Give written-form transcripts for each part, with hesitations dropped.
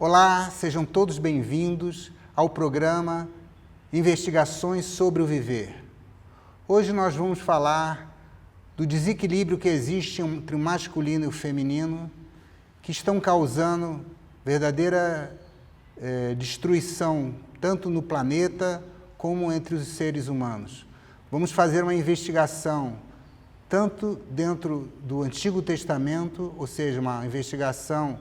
Olá, sejam todos bem-vindos ao programa Investigações sobre o Viver. Hoje nós vamos falar do desequilíbrio que existe entre o masculino e o feminino, que estão causando verdadeira destruição, tanto no planeta como entre os seres humanos. Vamos fazer uma investigação tanto dentro do Antigo Testamento, ou seja, uma investigação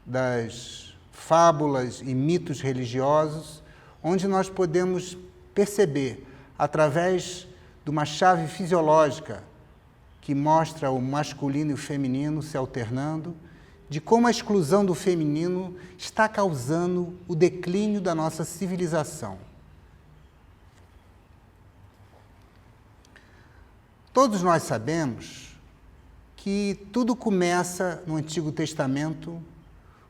das fábulas e mitos religiosos, onde nós podemos perceber, através de uma chave fisiológica que mostra o masculino e o feminino se alternando, de como a exclusão do feminino está causando o declínio da nossa civilização. Todos nós sabemos que tudo começa no Antigo Testamento,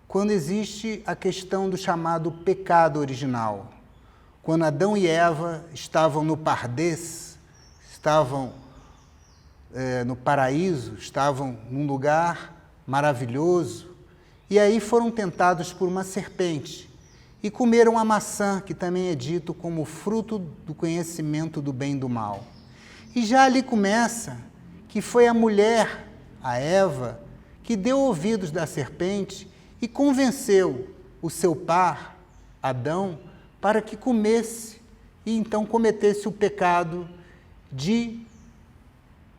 quando existe a questão do chamado pecado original. Quando Adão e Eva estavam no Pardês, estavam no paraíso, estavam num lugar maravilhoso, e aí foram tentados por uma serpente e comeram a maçã, que também é dito como fruto do conhecimento do bem e do mal. E já ali começa que foi a mulher, a Eva, que deu ouvidos da serpente e convenceu o seu par, Adão, para que comesse e então cometesse o pecado de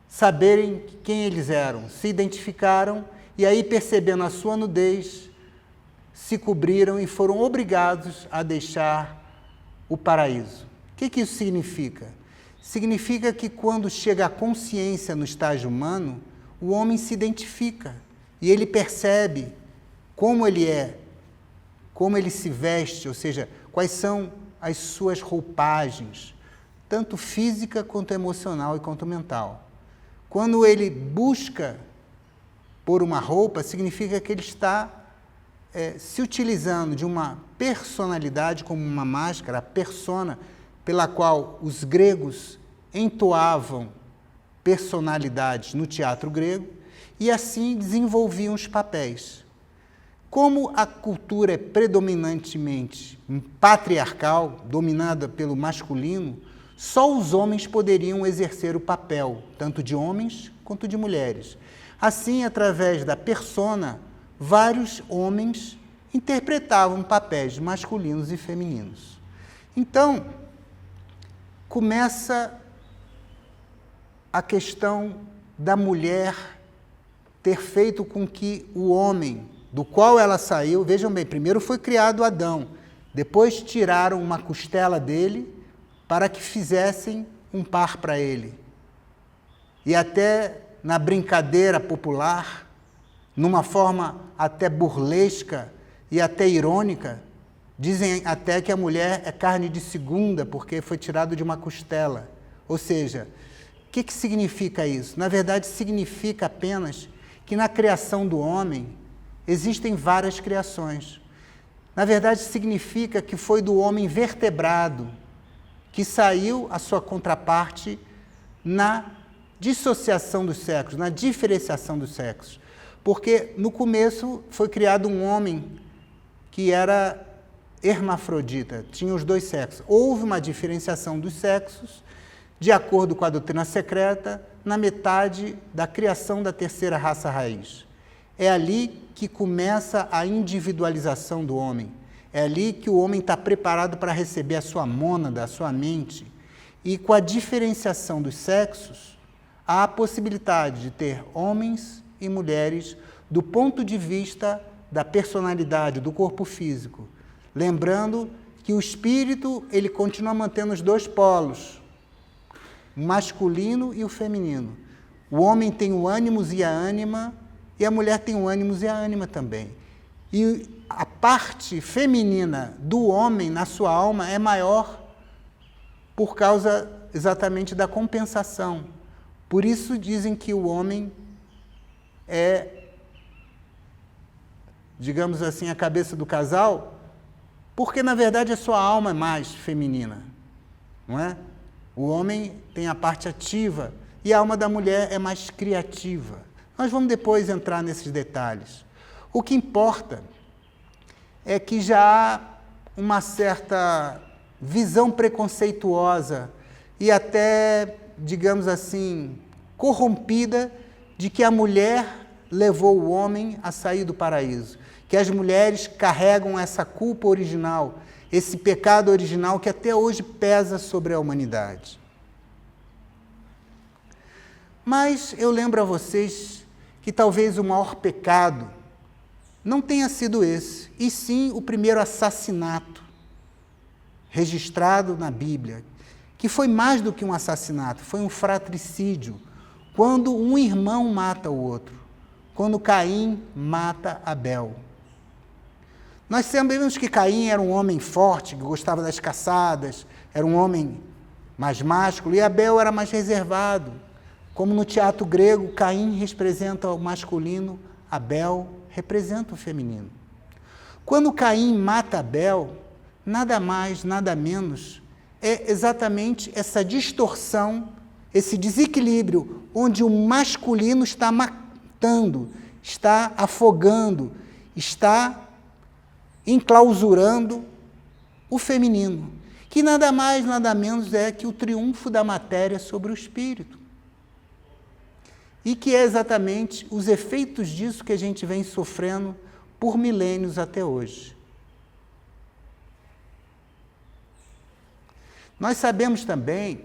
saberem quem eles eram. Se identificaram e aí, percebendo a sua nudez, se cobriram e foram obrigados a deixar o paraíso. O que isso significa? Significa que quando chega a consciência no estágio humano, o homem se identifica e ele percebe como ele é, como ele se veste, ou seja, quais são as suas roupagens, tanto física quanto emocional e quanto mental. Quando ele busca por uma roupa, significa que ele está se utilizando de uma personalidade como uma máscara, a persona, pela qual os gregos entoavam personalidades no teatro grego e assim desenvolviam os papéis. Como a cultura é predominantemente patriarcal, dominada pelo masculino, só os homens poderiam exercer o papel, tanto de homens quanto de mulheres. Assim, através da persona, vários homens interpretavam papéis masculinos e femininos. Então, começa a questão da mulher ter feito com que o homem, do qual ela saiu, vejam bem, primeiro foi criado Adão, depois tiraram uma costela dele para que fizessem um par para ele. E até na brincadeira popular, numa forma até burlesca e até irônica, dizem até que a mulher é carne de segunda, porque foi tirado de uma costela. Ou seja, o que significa isso? Na verdade, significa apenas que na criação do homem existem várias criações. Na verdade, significa que foi do homem vertebrado que saiu a sua contraparte na dissociação dos sexos, na diferenciação dos sexos. Porque no começo foi criado um homem que era hermafrodita, tinha os dois sexos. Houve uma diferenciação dos sexos, de acordo com a doutrina secreta, na metade da criação da terceira raça raiz. É ali que começa a individualização do homem. É ali que o homem está preparado para receber a sua mônada, a sua mente. E com a diferenciação dos sexos, há a possibilidade de ter homens e mulheres do ponto de vista da personalidade, do corpo físico. Lembrando que o espírito ele continua mantendo os dois polos, o masculino e o feminino. O homem tem o ânimos e a ânima, e a mulher tem o ânimos e a ânima também. E a parte feminina do homem na sua alma é maior por causa exatamente da compensação. Por isso dizem que o homem é, digamos assim, a cabeça do casal, porque na verdade a sua alma é mais feminina, não é? O homem tem a parte ativa e a alma da mulher é mais criativa. Nós vamos depois entrar nesses detalhes. O que importa é que já há uma certa visão preconceituosa e até, digamos assim, corrompida de que a mulher levou o homem a sair do paraíso, que as mulheres carregam essa culpa original, esse pecado original que até hoje pesa sobre a humanidade. Mas eu lembro a vocês que talvez o maior pecado não tenha sido esse, e sim o primeiro assassinato registrado na Bíblia, que foi mais do que um assassinato, foi um fratricídio, quando um irmão mata o outro, quando Caim mata Abel. Nós sabemos que Caim era um homem forte, que gostava das caçadas, era um homem mais másculo, e Abel era mais reservado. Como no teatro grego, Caim representa o masculino, Abel representa o feminino. Quando Caim mata Abel, nada mais, nada menos, é exatamente essa distorção, esse desequilíbrio, onde o masculino está matando, está afogando, está enclausurando o feminino, que nada mais, nada menos é que o triunfo da matéria sobre o espírito. E que é exatamente os efeitos disso que a gente vem sofrendo por milênios até hoje. Nós sabemos também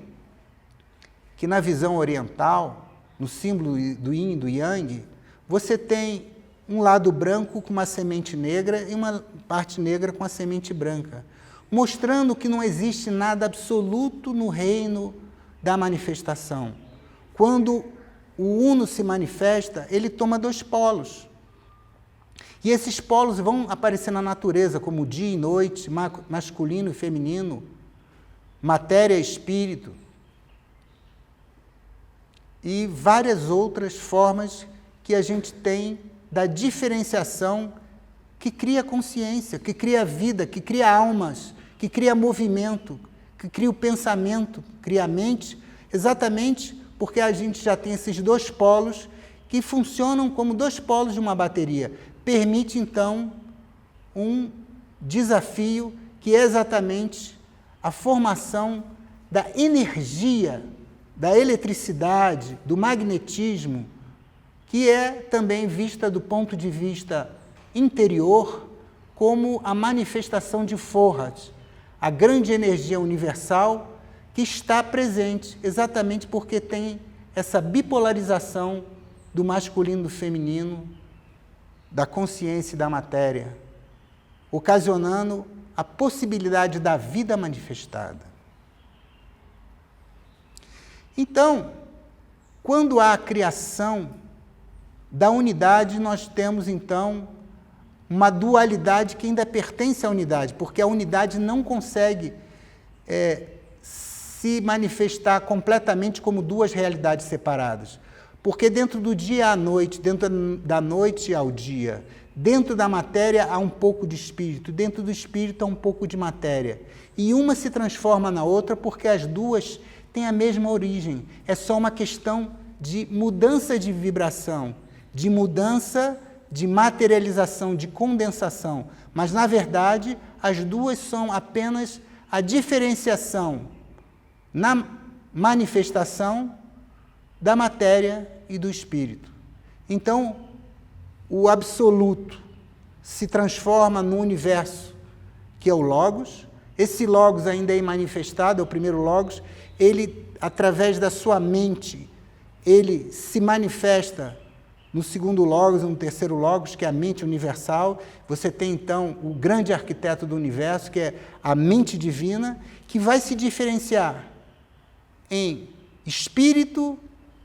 que na visão oriental, no símbolo do yin e do yang, você tem um lado branco com uma semente negra e uma parte negra com a semente branca, mostrando que não existe nada absoluto no reino da manifestação. Quando o uno se manifesta, ele toma dois polos. E esses polos vão aparecer na natureza, como dia e noite, masculino e feminino, matéria e espírito, e várias outras formas que a gente tem da diferenciação que cria consciência, que cria vida, que cria almas, que cria movimento, que cria o pensamento, cria a mente, exatamente porque a gente já tem esses dois polos que funcionam como dois polos de uma bateria. Permite, então, um desafio que é exatamente a formação da energia, da eletricidade, do magnetismo, que é também vista do ponto de vista interior como a manifestação de forras, a grande energia universal que está presente, exatamente porque tem essa bipolarização do masculino e do feminino, da consciência e da matéria, ocasionando a possibilidade da vida manifestada. Então, quando há a criação da unidade, nós temos, então, uma dualidade que ainda pertence à unidade, porque a unidade não consegue se manifestar completamente como duas realidades separadas. Porque dentro do dia à noite, dentro da noite ao dia, dentro da matéria há um pouco de espírito, dentro do espírito há um pouco de matéria. E uma se transforma na outra porque as duas têm a mesma origem. É só uma questão de mudança de vibração, de mudança de materialização, de condensação. Mas, na verdade, as duas são apenas a diferenciação na manifestação da matéria e do espírito. Então, o absoluto se transforma no universo, que é o Logos. Esse Logos ainda é imanifestado, é o primeiro Logos. Ele, através da sua mente, ele se manifesta no segundo Logos, no terceiro Logos, que é a mente universal. Você tem, então, o grande arquiteto do universo, que é a mente divina, que vai se diferenciar em espírito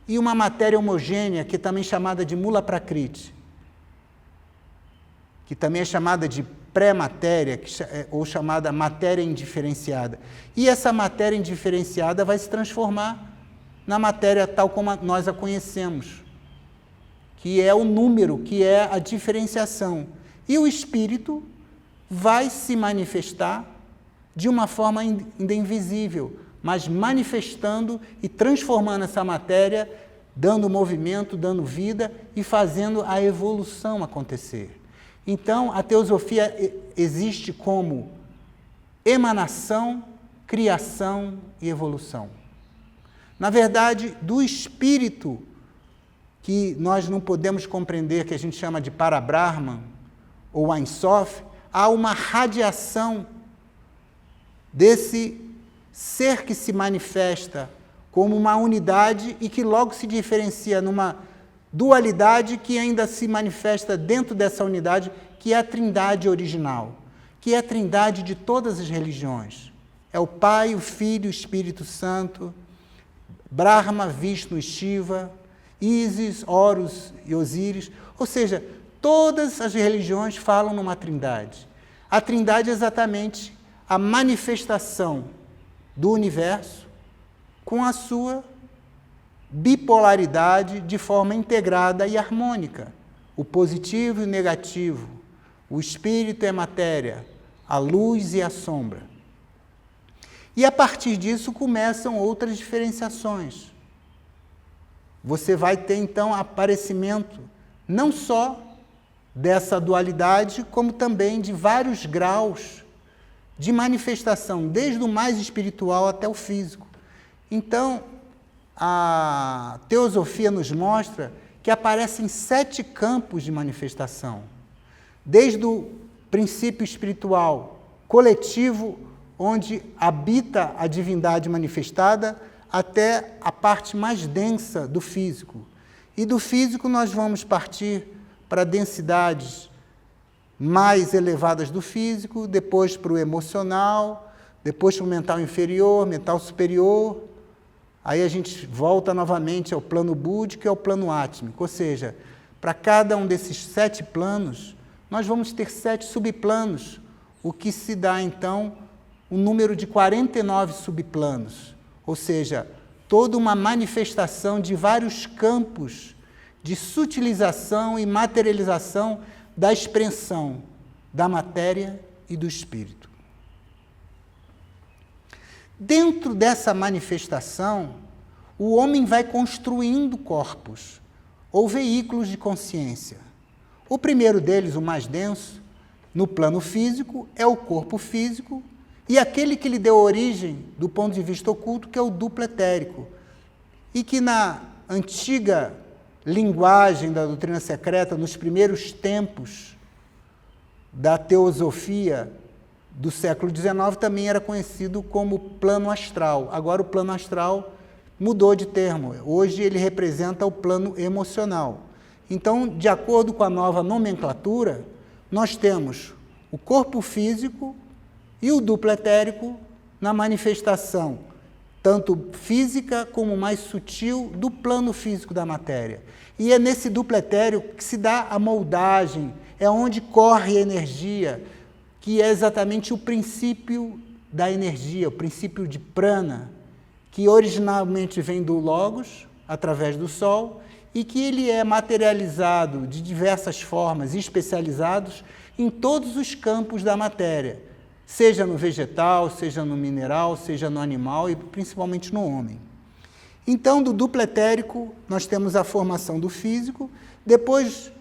e uma matéria homogênea, que é também chamada de Mula Prakriti, que também é chamada de pré-matéria, ou chamada matéria indiferenciada. E essa matéria indiferenciada vai se transformar na matéria tal como nós a conhecemos, que é o número, que é a diferenciação. E o espírito vai se manifestar de uma forma ainda invisível, mas manifestando e transformando essa matéria, dando movimento, dando vida e fazendo a evolução acontecer. Então, a teosofia existe como emanação, criação e evolução. Na verdade, do espírito que nós não podemos compreender, que a gente chama de Parabrahman ou Ein Sof, há uma radiação desse ser que se manifesta como uma unidade e que logo se diferencia numa dualidade que ainda se manifesta dentro dessa unidade, que é a trindade original, que é a trindade de todas as religiões. É o Pai, o Filho e o Espírito Santo, Brahma, Vishnu e Shiva, Ísis, Horus e Osíris, ou seja, todas as religiões falam numa trindade. A trindade é exatamente a manifestação do universo com a sua bipolaridade de forma integrada e harmônica. O positivo e o negativo, o espírito e a matéria, a luz e a sombra. E a partir disso começam outras diferenciações. Você vai ter então aparecimento não só dessa dualidade, como também de vários graus de manifestação, desde o mais espiritual até o físico. Então, a teosofia nos mostra que aparecem 7 campos de manifestação, desde o princípio espiritual coletivo, onde habita a divindade manifestada, até a parte mais densa do físico. E do físico nós vamos partir para densidades mais elevadas do físico, depois para o emocional, depois para o mental inferior, mental superior. Aí a gente volta novamente ao plano búdico e ao plano átmico. Ou seja, para cada um desses 7 planos, nós vamos ter 7 subplanos, o que se dá, então, um número de 49 subplanos. Ou seja, toda uma manifestação de vários campos de sutilização e materialização da expressão da matéria e do espírito. Dentro dessa manifestação, o homem vai construindo corpos, ou veículos de consciência. O primeiro deles, o mais denso, no plano físico, é o corpo físico, e aquele que lhe deu origem, do ponto de vista oculto, que é o duplo etérico, e que na antiga linguagem da doutrina secreta, nos primeiros tempos da teosofia do século XIX, também era conhecido como plano astral. Agora o plano astral mudou de termo. Hoje ele representa o plano emocional. Então, de acordo com a nova nomenclatura, nós temos o corpo físico e o duplo etérico na manifestação, tanto física como mais sutil, do plano físico da matéria. E é nesse duplo etérico que se dá a moldagem, é onde corre a energia, que é exatamente o princípio da energia, o princípio de prana, que originalmente vem do Logos, através do Sol, e que ele é materializado de diversas formas, especializados em todos os campos da matéria, seja no vegetal, seja no mineral, seja no animal e principalmente no homem. Então, do duplo etérico, nós temos a formação do físico. Depois,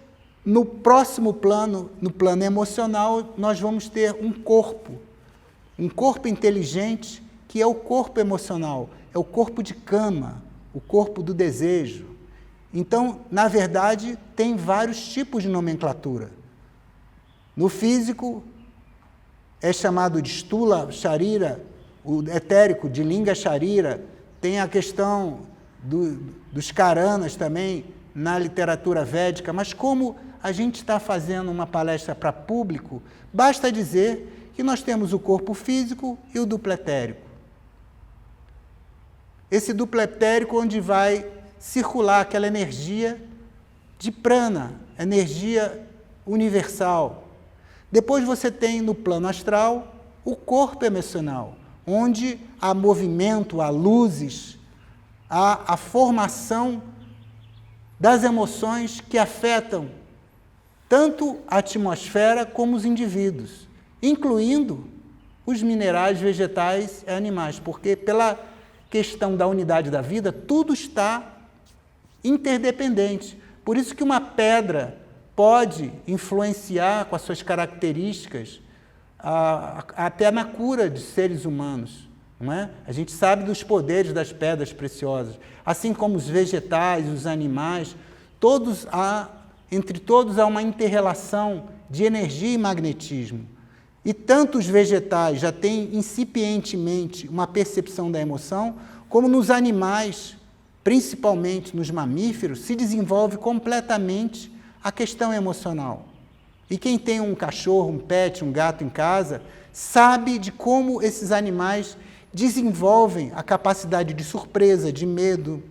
no próximo plano, no plano emocional, nós vamos ter um corpo inteligente, que é o corpo emocional, é o corpo de cama, o corpo do desejo. Então, na verdade, tem vários tipos de nomenclatura. No físico, é chamado de Stula Sharira, o etérico de Linga Sharira. Tem a questão dos Karanas também, na literatura védica, mas como a gente está fazendo uma palestra para público, basta dizer que nós temos o corpo físico e o duplo etérico. Esse duplo etérico onde vai circular aquela energia de prana, energia universal. Depois você tem no plano astral o corpo emocional, onde há movimento, há luzes, há a formação das emoções que afetam tanto a atmosfera como os indivíduos, incluindo os minerais, vegetais e animais, porque pela questão da unidade da vida, tudo está interdependente. Por isso que uma pedra pode influenciar com as suas características até na cura de seres humanos. Não é? A gente sabe dos poderes das pedras preciosas, assim como os vegetais, os animais, entre todos há uma inter-relação de energia e magnetismo. E tanto os vegetais já têm incipientemente uma percepção da emoção, como nos animais, principalmente nos mamíferos, se desenvolve completamente a questão emocional. E quem tem um cachorro, um pet, um gato em casa, sabe de como esses animais desenvolvem a capacidade de surpresa, de medo,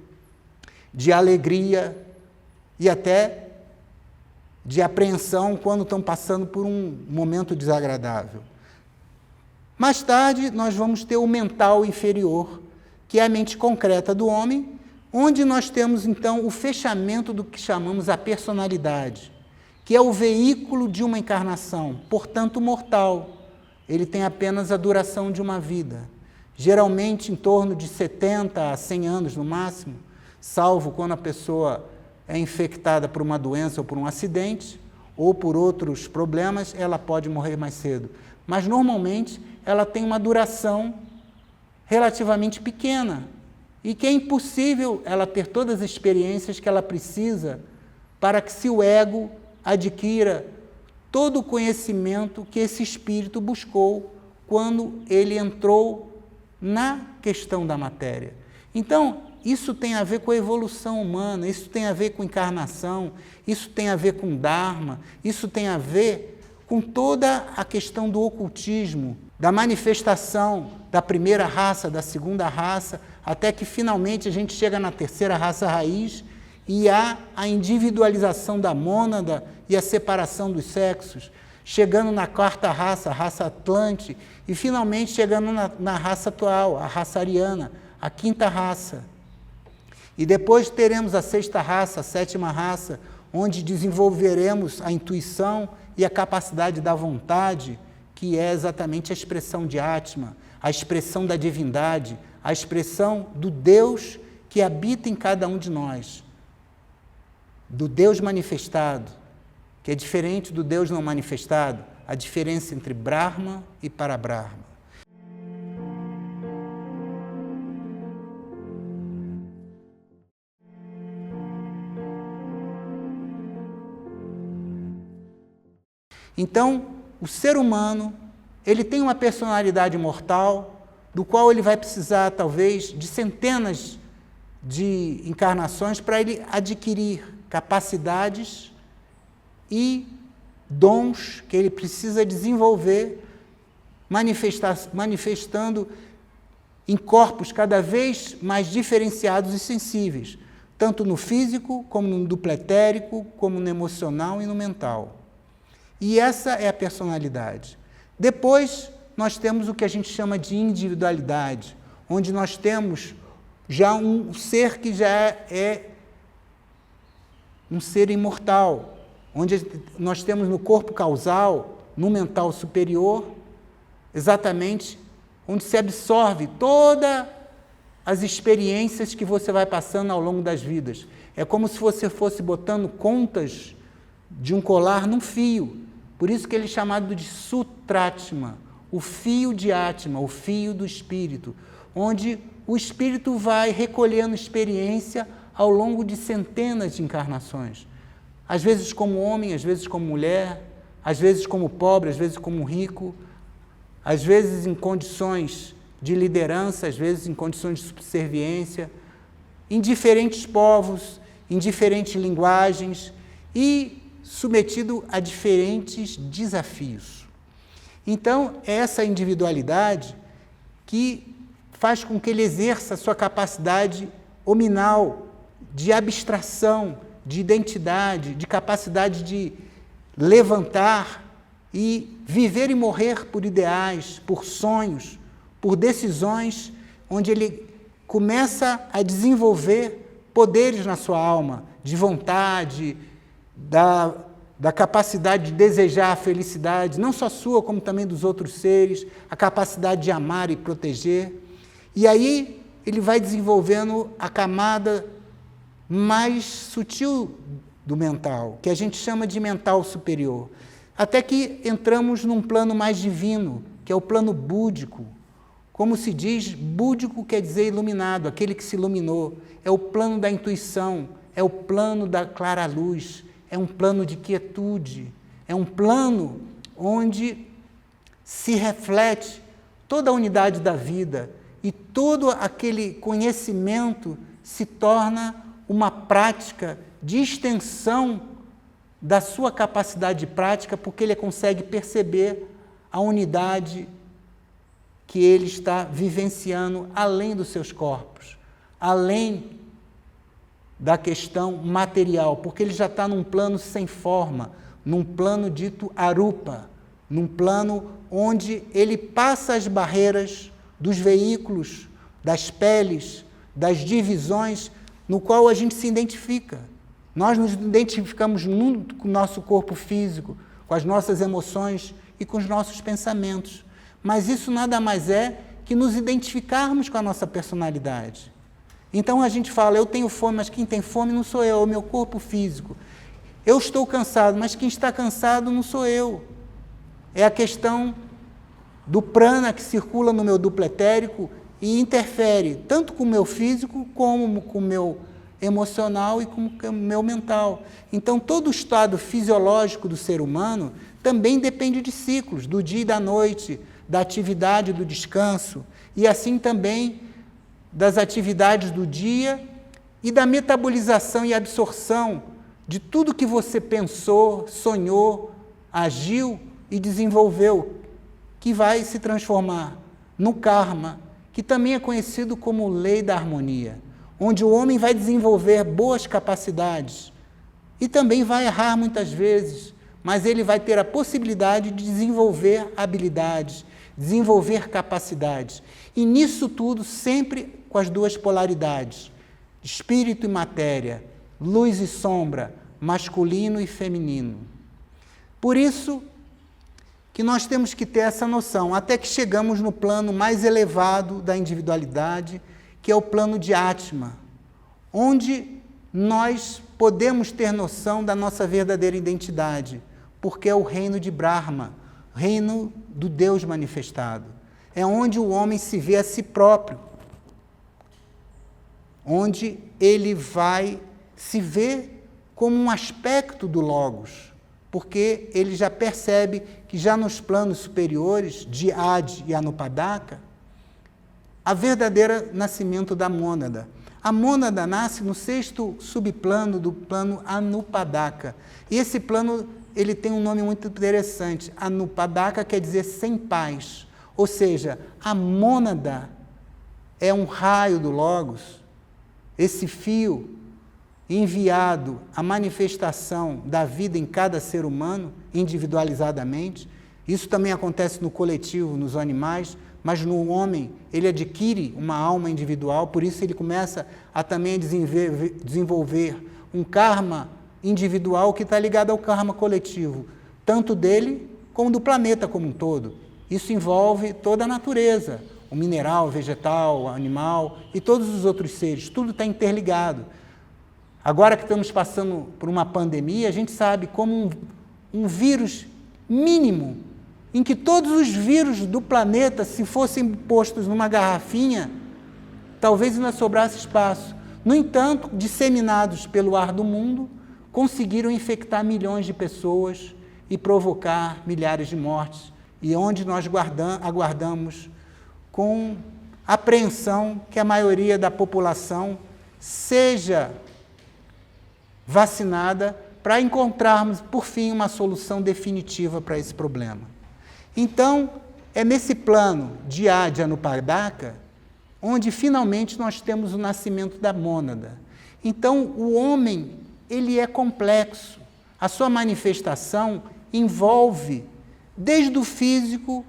de alegria e até de apreensão quando estão passando por um momento desagradável. Mais tarde, nós vamos ter o mental inferior, que é a mente concreta do homem, onde nós temos, então, o fechamento do que chamamos a personalidade, que é o veículo de uma encarnação, portanto, mortal. Ele tem apenas a duração de uma vida, geralmente em torno de 70 a 100 anos no máximo, salvo quando a pessoa é infectada por uma doença ou por um acidente, ou por outros problemas, ela pode morrer mais cedo. Mas, normalmente, ela tem uma duração relativamente pequena, e que é impossível ela ter todas as experiências que ela precisa para que seu ego adquira todo o conhecimento que esse espírito buscou quando ele entrou na questão da matéria. Então, isso tem a ver com a evolução humana, isso tem a ver com encarnação, isso tem a ver com Dharma, isso tem a ver com toda a questão do ocultismo, da manifestação da primeira raça, da segunda raça, até que finalmente a gente chega na terceira raça raiz e há a individualização da mônada e a separação dos sexos, chegando na quarta raça, a raça Atlante, e finalmente chegando na raça atual, a raça ariana, a quinta raça. E depois teremos a sexta raça, a sétima raça, onde desenvolveremos a intuição e a capacidade da vontade, que é exatamente a expressão de Atma, a expressão da divindade, a expressão do Deus que habita em cada um de nós, do Deus manifestado, que é diferente do Deus não manifestado, a diferença entre Brahma e Parabrahma. Então, o ser humano, ele tem uma personalidade mortal, do qual ele vai precisar, talvez, de centenas de encarnações para ele adquirir capacidades e dons que ele precisa desenvolver, manifestando em corpos cada vez mais diferenciados e sensíveis, tanto no físico, como no duplo etérico, como no emocional e no mental. E essa é a personalidade. Depois, nós temos o que a gente chama de individualidade, onde nós temos já um ser que já é um ser imortal, onde nós temos no corpo causal, no mental superior, exatamente onde se absorve todas as experiências que você vai passando ao longo das vidas. É como se você fosse botando contas de um colar num fio. Por isso que ele é chamado de Sutratma, o fio de Atma, o fio do Espírito, onde o Espírito vai recolhendo experiência ao longo de centenas de encarnações. Às vezes como homem, às vezes como mulher, às vezes como pobre, às vezes como rico, às vezes em condições de liderança, às vezes em condições de subserviência, em diferentes povos, em diferentes linguagens e submetido a diferentes desafios. Então, é essa individualidade que faz com que ele exerça a sua capacidade hominal, de abstração, de identidade, de capacidade de levantar e viver e morrer por ideais, por sonhos, por decisões, onde ele começa a desenvolver poderes na sua alma, de vontade, da capacidade de desejar a felicidade, não só sua, como também dos outros seres, a capacidade de amar e proteger. E aí ele vai desenvolvendo a camada mais sutil do mental, que a gente chama de mental superior. Até que entramos num plano mais divino, que é o plano búdico. Como se diz, búdico quer dizer iluminado, aquele que se iluminou. É o plano da intuição, é o plano da clara luz, é um plano de quietude, é um plano onde se reflete toda a unidade da vida e todo aquele conhecimento se torna uma prática de extensão da sua capacidade de prática, porque ele consegue perceber a unidade que ele está vivenciando além dos seus corpos, além da questão material, porque ele já está num plano sem forma, num plano dito arupa, num plano onde ele passa as barreiras dos veículos, das peles, das divisões, no qual a gente se identifica. Nós nos identificamos muito com o nosso corpo físico, com as nossas emoções e com os nossos pensamentos. Mas isso nada mais é que nos identificarmos com a nossa personalidade. Então a gente fala, eu tenho fome, mas quem tem fome não sou eu, é o meu corpo físico. Eu estou cansado, mas quem está cansado não sou eu. É a questão do prana que circula no meu duplo etérico e interfere tanto com o meu físico como com o meu emocional e com o meu mental. Então todo o estado fisiológico do ser humano também depende de ciclos, do dia e da noite, da atividade e do descanso, e assim também das atividades do dia e da metabolização e absorção de tudo que você pensou, sonhou, agiu e desenvolveu, que vai se transformar no karma, que também é conhecido como lei da harmonia, onde o homem vai desenvolver boas capacidades e também vai errar muitas vezes, mas ele vai ter a possibilidade de desenvolver habilidades, desenvolver capacidades. E nisso tudo, sempre com as duas polaridades, espírito e matéria, luz e sombra, masculino e feminino. Por isso que nós temos que ter essa noção, até que chegamos no plano mais elevado da individualidade, que é o plano de Atma, onde nós podemos ter noção da nossa verdadeira identidade, porque é o reino de Brahma, reino do Deus manifestado. É onde o homem se vê a si próprio, onde ele vai se ver como um aspecto do Logos, porque ele já percebe que já nos planos superiores, de Adi e Anupadaka, a verdadeira nascimento da mônada. A mônada nasce no 6º subplano do plano Anupadaka. E esse plano ele tem um nome muito interessante. Anupadaka quer dizer sem paz. Ou seja, a mônada é um raio do Logos, esse fio enviado à manifestação da vida em cada ser humano, individualizadamente. Isso também acontece no coletivo, nos animais, mas no homem ele adquire uma alma individual, por isso ele começa a também desenvolver um karma individual que está ligado ao karma coletivo, tanto dele como do planeta como um todo. Isso envolve toda a natureza, o mineral, o vegetal, o animal e todos os outros seres, tudo está interligado. Agora que estamos passando por uma pandemia, a gente sabe como um vírus mínimo, em que todos os vírus do planeta, se fossem postos numa garrafinha, talvez ainda sobrasse espaço. No entanto, disseminados pelo ar do mundo, conseguiram infectar milhões de pessoas e provocar milhares de mortes, e onde nós aguardamos com apreensão que a maioria da população seja vacinada para encontrarmos, por fim, uma solução definitiva para esse problema. Então, é nesse plano de Adi Anupadaka onde finalmente nós temos o nascimento da mônada. Então, o homem, ele é complexo. A sua manifestação envolve desde o físico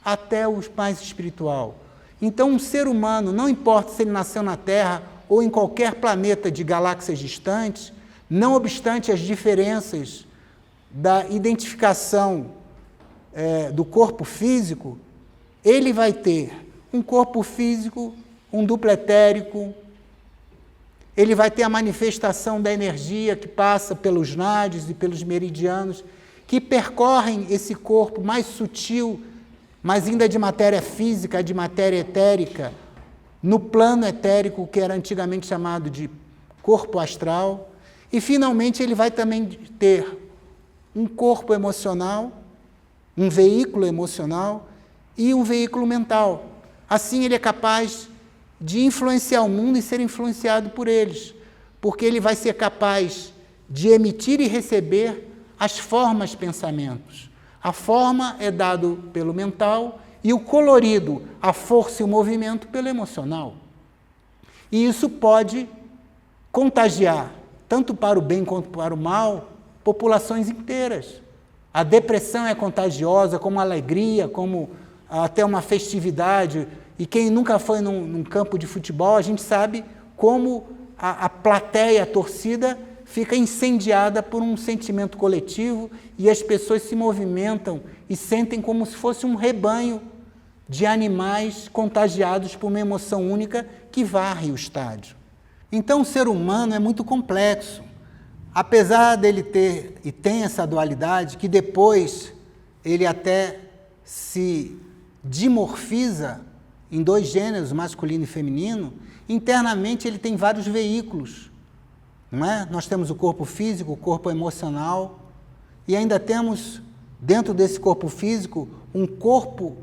até o mais espiritual. Então, um ser humano, não importa se ele nasceu na Terra ou em qualquer planeta de galáxias distantes, não obstante as diferenças da identificação do corpo físico, ele vai ter um corpo físico, um duplo etérico, ele vai ter a manifestação da energia que passa pelos nádios e pelos meridianos, que percorrem esse corpo mais sutil, mas ainda de matéria física, de matéria etérica, no plano etérico, que era antigamente chamado de corpo astral. E, finalmente, ele vai também ter um corpo emocional, um veículo emocional e um veículo mental. Assim, ele é capaz de influenciar o mundo e ser influenciado por eles, porque ele vai ser capaz de emitir e receber as formas pensamentos. A forma é dado pelo mental e o colorido, a força e o movimento pelo emocional. E isso pode contagiar, tanto para o bem quanto para o mal, populações inteiras. A depressão é contagiosa, como a alegria, como até uma festividade. E quem nunca foi num campo de futebol, a gente sabe como a plateia, a torcida, fica incendiada por um sentimento coletivo e as pessoas se movimentam e sentem como se fosse um rebanho de animais contagiados por uma emoção única que varre o estádio. Então, o ser humano é muito complexo. Apesar dele ter, e tem essa dualidade, que depois ele até se dimorfiza em dois gêneros, masculino e feminino, internamente ele tem vários veículos, não é? Nós temos o corpo físico, o corpo emocional, e ainda temos, dentro desse corpo físico, um corpo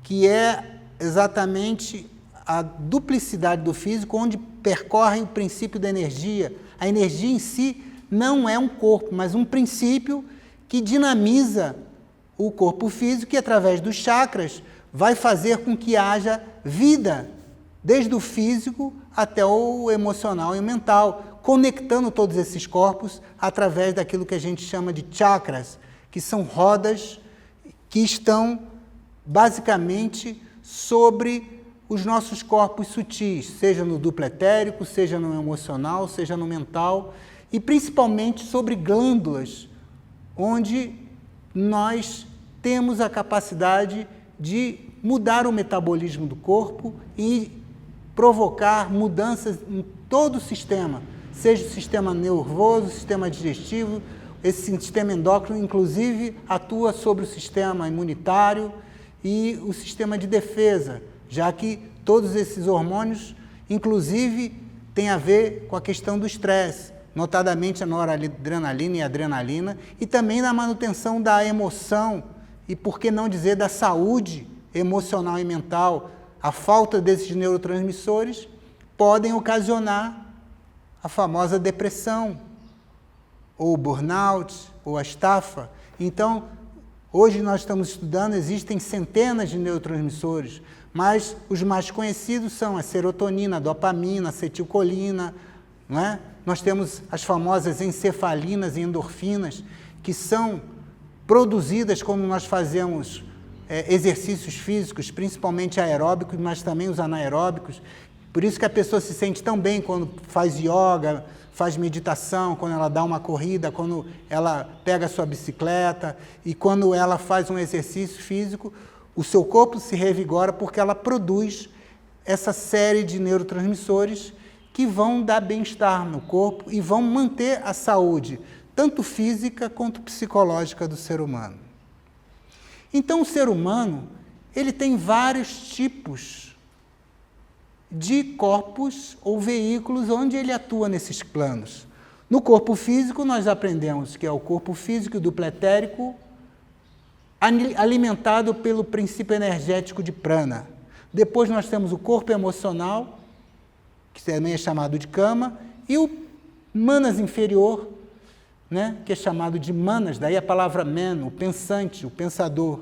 que é exatamente a duplicidade do físico, onde percorre o princípio da energia. A energia em si não é um corpo, mas um princípio que dinamiza o corpo físico e, através dos chakras, vai fazer com que haja vida, desde o físico até o emocional e o mental, conectando todos esses corpos através daquilo que a gente chama de chakras, que são rodas que estão basicamente sobre os nossos corpos sutis, seja no duplo etérico, seja no emocional, seja no mental, e principalmente sobre glândulas, onde nós temos a capacidade de mudar o metabolismo do corpo e provocar mudanças em todo o sistema, seja o sistema nervoso, o sistema digestivo, esse sistema endócrino, inclusive, atua sobre o sistema imunitário e o sistema de defesa, já que todos esses hormônios, inclusive, têm a ver com a questão do estresse, notadamente a noradrenalina e a adrenalina, e também na manutenção da emoção e, por que não dizer, da saúde emocional e mental. A falta desses neurotransmissores podem ocasionar a famosa depressão, ou burnout, ou a estafa. Então, hoje nós estamos estudando, existem centenas de neurotransmissores, mas os mais conhecidos são a serotonina, a dopamina, a acetilcolina, não é? Nós temos as famosas encefalinas e endorfinas, que são produzidas quando nós fazemos exercícios físicos, principalmente aeróbicos, mas também os anaeróbicos. Por isso que a pessoa se sente tão bem quando faz yoga, faz meditação, quando ela dá uma corrida, quando ela pega a sua bicicleta e quando ela faz um exercício físico, o seu corpo se revigora porque ela produz essa série de neurotransmissores que vão dar bem-estar no corpo e vão manter a saúde, tanto física quanto psicológica do ser humano. Então, o ser humano, ele tem vários tipos de corpos ou veículos onde ele atua nesses planos. No corpo físico, nós aprendemos que é o corpo físico duplo etérico, alimentado pelo princípio energético de prana. Depois nós temos o corpo emocional, que também é chamado de kama, e o manas inferior, né, que é chamado de manas, daí a palavra man, o pensante, o pensador.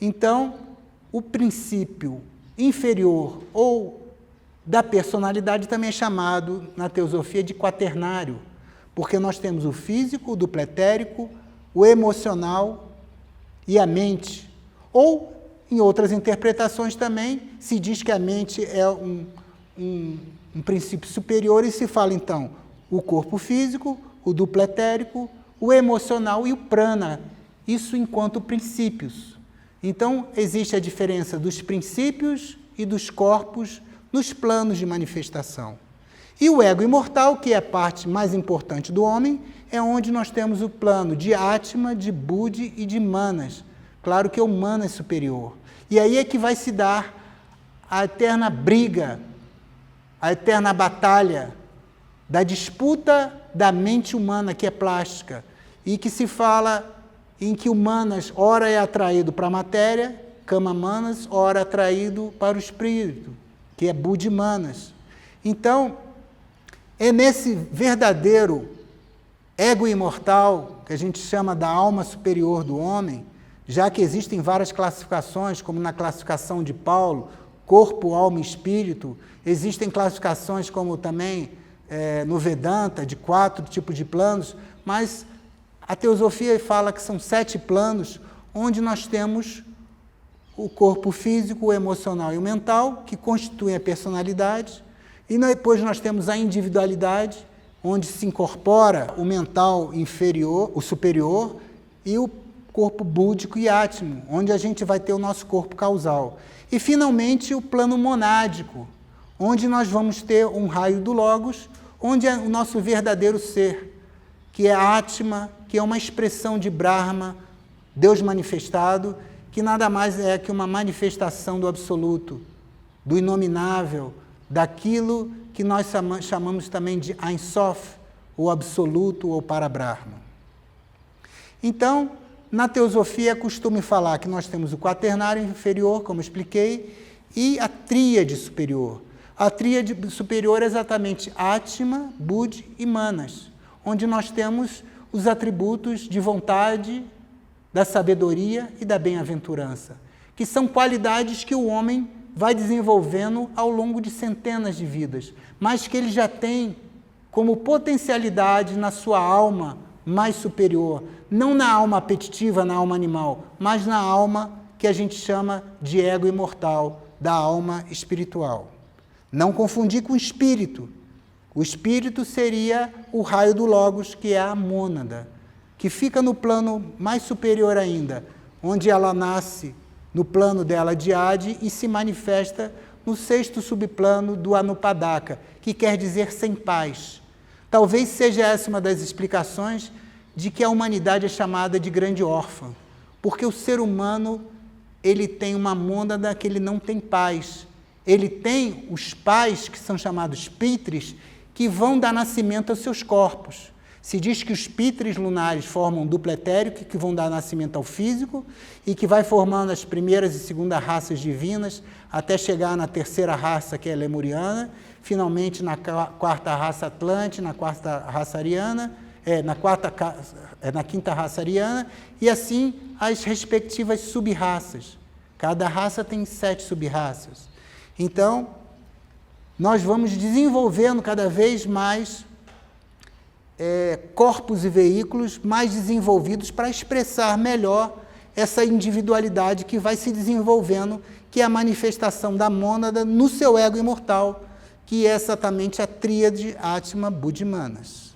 Então, o princípio inferior ou da personalidade também é chamado, na teosofia, de quaternário, porque nós temos o físico, o duplo etérico, o emocional e a mente. Ou, em outras interpretações também, se diz que a mente é um princípio superior e se fala, então, o corpo físico, o duplo etérico, o emocional e o prana, isso enquanto princípios. Então, existe a diferença dos princípios e dos corpos nos planos de manifestação. E o ego imortal, que é a parte mais importante do homem, é onde nós temos o plano de Atma, de Buddhi e de Manas. Claro que o Manas é superior. E aí é que vai se dar a eterna briga, a eterna batalha da disputa da mente humana, que é plástica, e que se fala em que o Manas ora é atraído para a matéria, Kama Manas, ora atraído para o espírito, que é Buddhi Manas. Então, é nesse verdadeiro ego imortal, que a gente chama da alma superior do homem, já que existem várias classificações, como na classificação de Paulo, corpo, alma e espírito, existem classificações como também no Vedanta, de 4 tipos de planos, mas a teosofia fala que são 7 planos, onde nós temos o corpo físico, o emocional e o mental, que constituem a personalidade, e depois nós temos a individualidade, onde se incorpora o mental inferior, o superior, e o corpo búdico e átmico, onde a gente vai ter o nosso corpo causal. E, finalmente, o plano monádico, onde nós vamos ter um raio do Logos, onde é o nosso verdadeiro ser, que é Atma, que é uma expressão de Brahma, Deus manifestado, que nada mais é que uma manifestação do absoluto, do inominável, daquilo que nós chamamos também de Ein Sof, ou absoluto, ou para-Brahma. Então, na teosofia é costume falar que nós temos o quaternário inferior, como expliquei, e a tríade superior. A tríade superior é exatamente Atma, Buddhi e Manas, onde nós temos os atributos de vontade, da sabedoria e da bem-aventurança, que são qualidades que o homem vai desenvolvendo ao longo de centenas de vidas, mas que ele já tem como potencialidade na sua alma mais superior, não na alma apetitiva, na alma animal, mas na alma que a gente chama de ego imortal, da alma espiritual. Não confundir com o espírito. O espírito seria o raio do Logos, que é a mônada, que fica no plano mais superior ainda, onde ela nasce no plano dela de Adi e se manifesta no 6º subplano do Anupadaka, que quer dizer sem paz. Talvez seja essa uma das explicações de que a humanidade é chamada de grande órfã, porque o ser humano ele tem uma mônada que ele não tem paz. Ele tem os pais, que são chamados pitres, que vão dar nascimento aos seus corpos. Se diz que os pitres lunares formam um duplo etérico, que vão dar nascimento ao físico, e que vai formando as primeiras e segundas raças divinas, até chegar na 3ª raça, que é lemuriana, finalmente na 4ª raça atlante, na 4ª raça ariana, na 5ª raça ariana, e assim as respectivas sub-raças. Cada raça tem 7 sub-raças. Então, nós vamos desenvolvendo cada vez mais corpos e veículos mais desenvolvidos para expressar melhor essa individualidade que vai se desenvolvendo, que é a manifestação da mônada no seu ego imortal, que é exatamente a tríade Atma, Buddhi, Manas.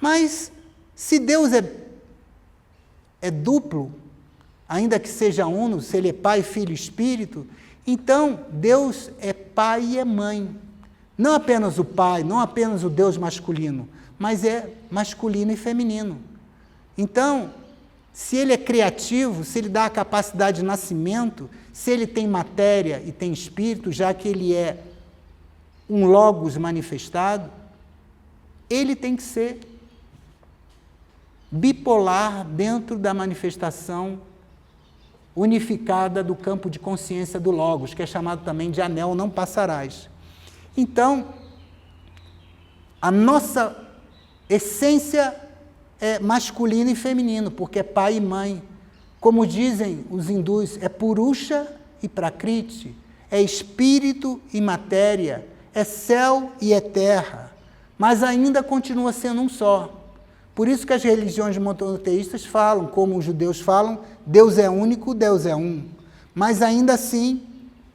Mas, se Deus é duplo, ainda que seja uno, se Ele é Pai, Filho e Espírito, então Deus é Pai e é Mãe. Não apenas o Pai, não apenas o Deus masculino, mas é masculino e feminino. Então, se Ele é criativo, se Ele dá a capacidade de nascimento, se Ele tem matéria e tem espírito, já que Ele é um Logos manifestado, Ele tem que ser bipolar dentro da manifestação unificada do campo de consciência do Logos, que é chamado também de anel não passarás. Então, a nossa essência é masculino e feminino, porque é pai e mãe. Como dizem os hindus, é Purusha e Prakriti, é espírito e matéria, é céu e é terra, mas ainda continua sendo um só. Por isso que as religiões monoteístas falam, como os judeus falam, Deus é único, Deus é um. Mas ainda assim,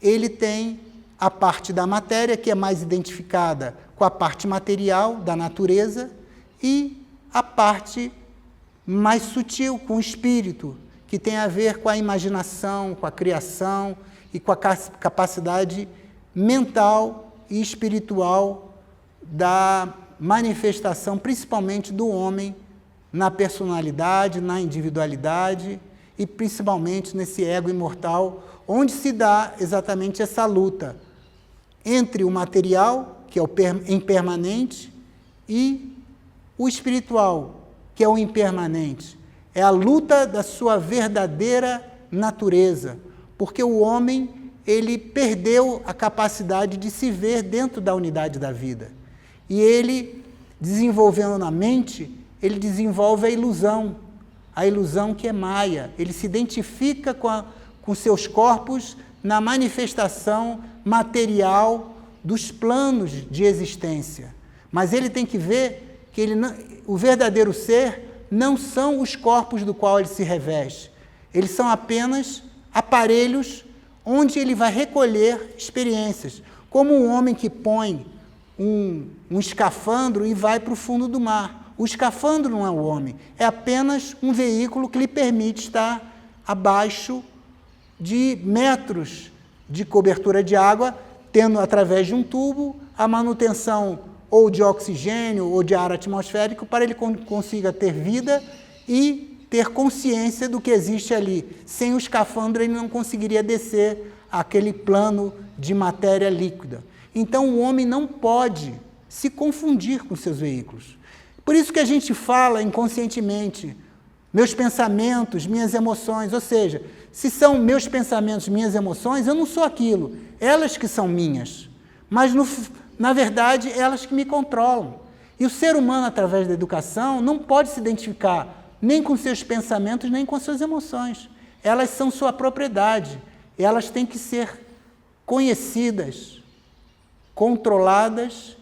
ele tem a parte da matéria, que é mais identificada com a parte material da natureza, e a parte mais sutil, com o espírito, que tem a ver com a imaginação, com a criação e com a capacidade mental e espiritual da manifestação, principalmente do homem, na personalidade, na individualidade e principalmente nesse ego imortal, onde se dá exatamente essa luta entre o material, que é o impermanente, e o espiritual, que é o impermanente. É a luta da sua verdadeira natureza, porque o homem, ele perdeu a capacidade de se ver dentro da unidade da vida. E ele, desenvolvendo na mente, ele desenvolve a ilusão que é Maya. Ele se identifica com seus corpos na manifestação material dos planos de existência. Mas ele tem que ver que o verdadeiro ser não são os corpos do qual ele se reveste. Eles são apenas aparelhos onde ele vai recolher experiências, como um homem que põe um escafandro e vai para o fundo do mar. O escafandro não é o homem, é apenas um veículo que lhe permite estar abaixo de metros de cobertura de água, tendo através de um tubo a manutenção ou de oxigênio ou de ar atmosférico para ele consiga ter vida e ter consciência do que existe ali. Sem o escafandro ele não conseguiria descer aquele plano de matéria líquida. Então o homem não pode se confundir com seus veículos. Por isso que a gente fala inconscientemente, meus pensamentos, minhas emoções, ou seja, se são meus pensamentos, minhas emoções, eu não sou aquilo, elas que são minhas, mas na verdade elas que me controlam. E o ser humano, através da educação, não pode se identificar nem com seus pensamentos, nem com suas emoções. Elas são sua propriedade, elas têm que ser conhecidas, controladas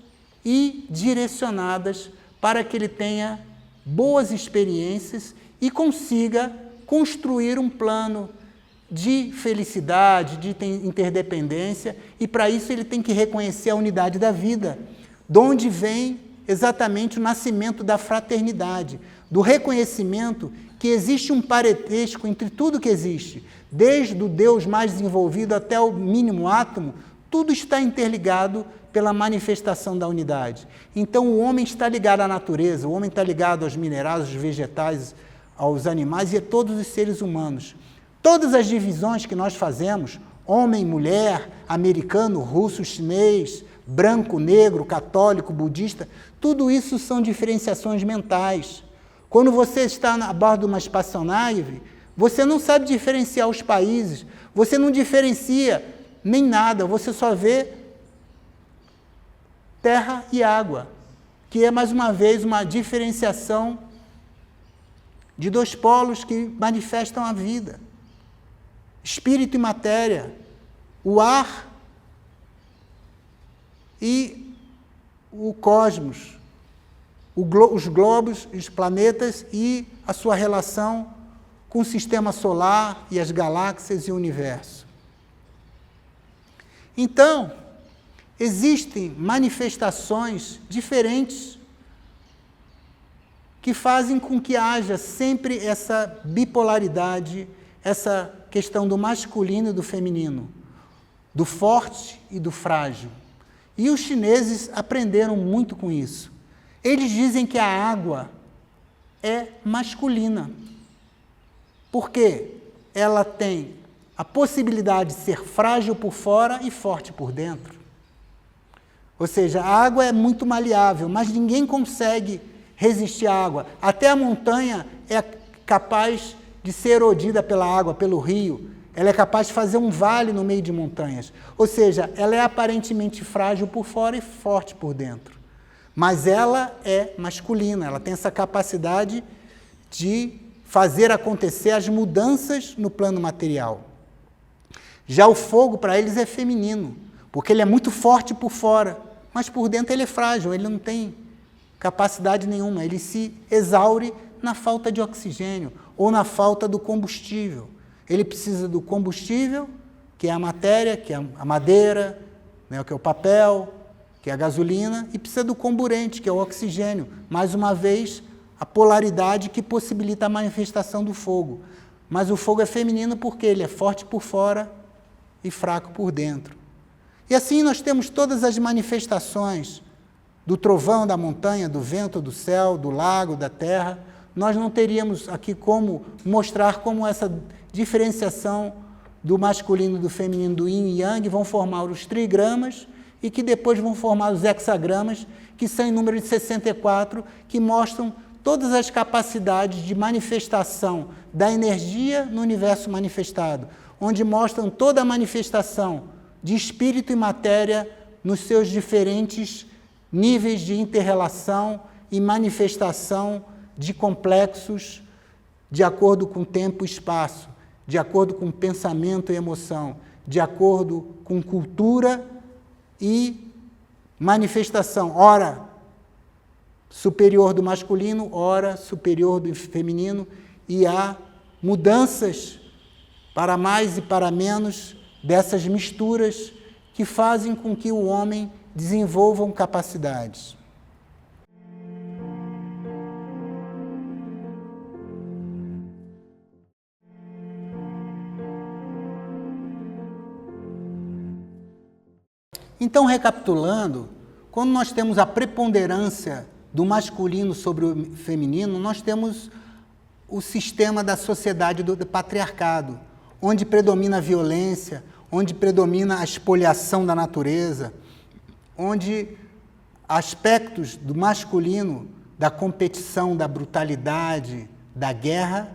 e direcionadas para que ele tenha boas experiências e consiga construir um plano de felicidade, de interdependência, e para isso ele tem que reconhecer a unidade da vida, de onde vem exatamente o nascimento da fraternidade, do reconhecimento que existe um parentesco entre tudo que existe, desde o Deus mais desenvolvido até o mínimo átomo, tudo está interligado pela manifestação da unidade. Então o homem está ligado à natureza, o homem está ligado aos minerais, aos vegetais, aos animais e a todos os seres humanos. Todas as divisões que nós fazemos, homem, mulher, americano, russo, chinês, branco, negro, católico, budista, tudo isso são diferenciações mentais. Quando você está a bordo de uma espaçonave, você não sabe diferenciar os países, você não diferencia nem nada, você só vê terra e água, que é, mais uma vez, uma diferenciação de dois polos que manifestam a vida. Espírito e matéria, o ar e o cosmos, os globos, os planetas e a sua relação com o sistema solar e as galáxias e o universo. Então, existem manifestações diferentes que fazem com que haja sempre essa bipolaridade, essa questão do masculino e do feminino, do forte e do frágil. E os chineses aprenderam muito com isso. Eles dizem que a água é masculina, porque ela tem a possibilidade de ser frágil por fora e forte por dentro. Ou seja, a água é muito maleável, mas ninguém consegue resistir à água. Até a montanha é capaz de ser erodida pela água, pelo rio. Ela é capaz de fazer um vale no meio de montanhas. Ou seja, ela é aparentemente frágil por fora e forte por dentro. Mas ela é masculina, ela tem essa capacidade de fazer acontecer as mudanças no plano material. Já o fogo, para eles, é feminino, porque ele é muito forte por fora, mas por dentro ele é frágil, ele não tem capacidade nenhuma, ele se exaure na falta de oxigênio ou na falta do combustível. Ele precisa do combustível, que é a matéria, que é a madeira, né, que é o papel, que é a gasolina, e precisa do comburente, que é o oxigênio. Mais uma vez, a polaridade que possibilita a manifestação do fogo. Mas o fogo é feminino porque ele é forte por fora e fraco por dentro. E assim nós temos todas as manifestações do trovão, da montanha, do vento, do céu, do lago, da terra, nós não teríamos aqui como mostrar como essa diferenciação do masculino e do feminino, do yin e yang, vão formar os trigramas e que depois vão formar os hexagramas, que são em número de 64, que mostram todas as capacidades de manifestação da energia no universo manifestado, onde mostram toda a manifestação de espírito e matéria nos seus diferentes níveis de inter-relação e manifestação de complexos de acordo com tempo e espaço, de acordo com pensamento e emoção, de acordo com cultura e manifestação, ora superior do masculino, ora superior do feminino, e há mudanças para mais e para menos dessas misturas que fazem com que o homem desenvolva capacidades. Então, recapitulando, quando nós temos a preponderância do masculino sobre o feminino, nós temos o sistema da sociedade do patriarcado, onde predomina a violência, onde predomina a espoliação da natureza, onde aspectos do masculino, da competição, da brutalidade, da guerra,